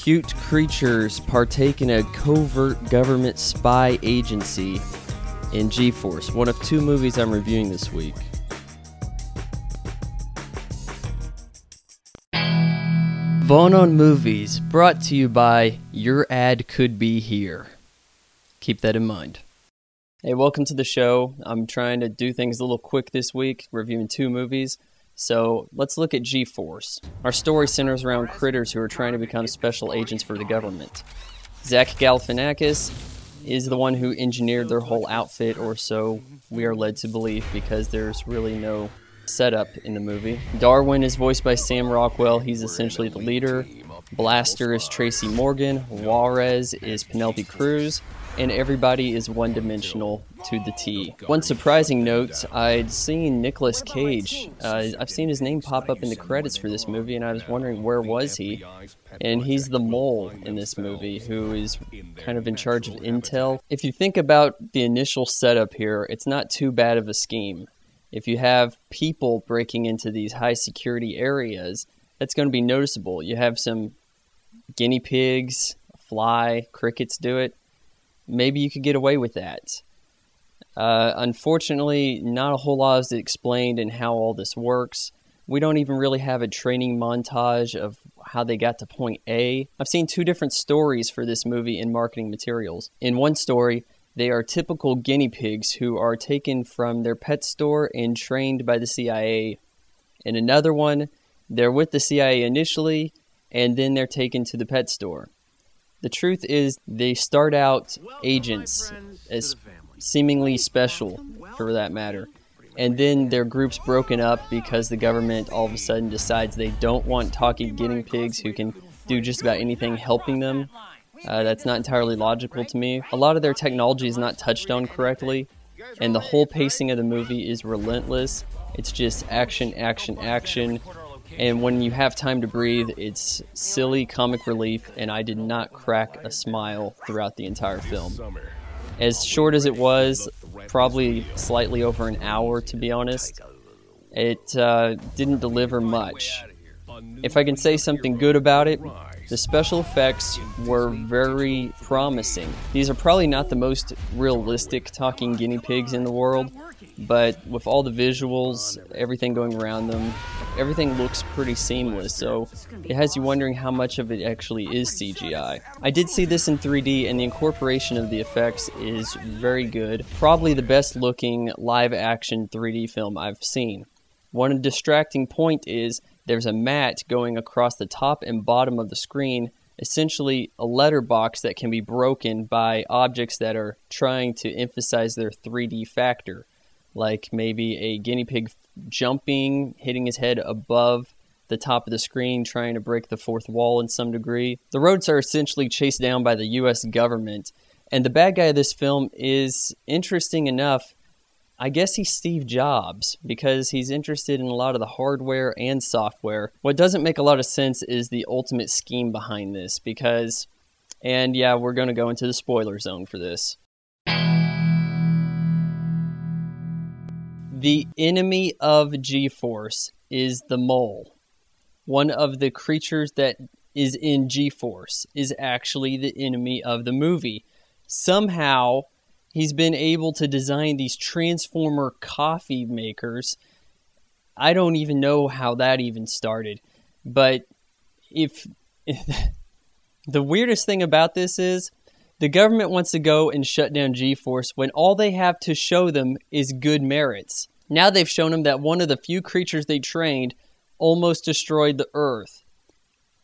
Cute creatures partake in a covert government spy agency in G-Force, one of two movies I'm reviewing this week. Vaughn on Movies, brought to you by Your Ad Could Be Here. Keep that in mind. Hey, welcome to the show. I'm trying to do things a little quick this week, reviewing two movies. So let's look at G-Force. Our story centers around critters who are trying to become special agents for the government. Zach Galifianakis is the one who engineered their whole outfit, or so we are led to believe, because there's really no setup in the movie. Darwin is voiced by Sam Rockwell. He's essentially the leader. Blaster is Tracy Morgan. Juarez is Penelope Cruz. And everybody is one-dimensional to the T. One surprising note, I'd seen Nicolas Cage. I've seen his name pop up in the credits for this movie, and I was wondering where was he? And he's the mole in this movie, who is kind of in charge of intel. If you think about the initial setup here, it's not too bad of a scheme. If you have people breaking into these high-security areas, that's going to be noticeable. You have some guinea pigs, a fly, crickets do it. Maybe you could get away with that. Unfortunately, not a whole lot is explained in how all this works. We don't even really have a training montage of how they got to point A. I've seen two different stories for this movie in marketing materials. In one story, they are typical guinea pigs who are taken from their pet store and trained by the CIA. In another one, they're with the CIA initially, and then they're taken to the pet store. The truth is, they start out agents as seemingly special, for that matter. And then their group's broken up because the government all of a sudden decides they don't want talking guinea pigs who can do just about anything helping them. That's not entirely logical to me. A lot of their technology is not touched on correctly, and the whole pacing of the movie is relentless. It's just action, action, action. And when you have time to breathe, it's silly comic relief, and I did not crack a smile throughout the entire film. As short as it was, probably slightly over an hour to be honest, it didn't deliver much. If I can say something good about it, the special effects were very promising. These are probably not the most realistic talking guinea pigs in the world, but with all the visuals, everything going around them, everything looks pretty seamless, so it has you wondering how much of it actually is CGI. I did see this in 3D, and the incorporation of the effects is very good. Probably the best looking live-action 3D film I've seen. One distracting point is there's a mat going across the top and bottom of the screen, essentially a letterbox that can be broken by objects that are trying to emphasize their 3D factor, like maybe a guinea pig jumping, hitting his head above the top of the screen, trying to break the fourth wall in some degree. The Rhodes are essentially chased down by the US government, and the bad guy of this film is interesting enough. I guess he's Steve Jobs, because he's interested in a lot of the hardware and software. What doesn't make a lot of sense is the ultimate scheme behind this, because, and yeah, we're going to go into the spoiler zone for this. The enemy of G-Force is the mole. One of the creatures that is in G-Force is actually the enemy of the movie. Somehow, he's been able to design these transformer coffee makers. I don't even know how that even started. But if the weirdest thing about this is, the government wants to go and shut down G-Force when all they have to show them is good merits. Now they've shown them that one of the few creatures they trained almost destroyed the Earth.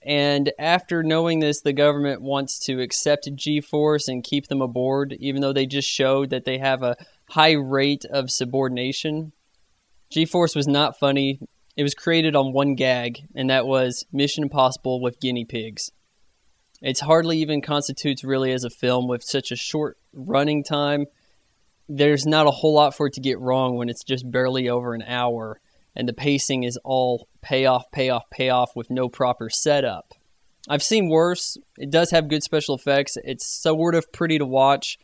And after knowing this, the government wants to accept G-Force and keep them aboard, even though they just showed that they have a high rate of subordination. G-Force was not funny. It was created on one gag, and that was Mission Impossible with guinea pigs. It hardly even constitutes really as a film with such a short running time. There's not a whole lot for it to get wrong when it's just barely over an hour, and the pacing is all payoff, payoff, payoff with no proper setup. I've seen worse. It does have good special effects. It's sort of pretty to watch,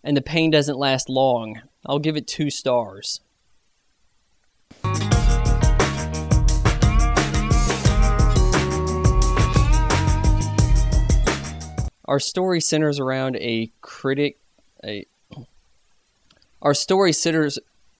and the pain doesn't last long. I'll give it 2 stars. Our story centers around a critic. Our story centers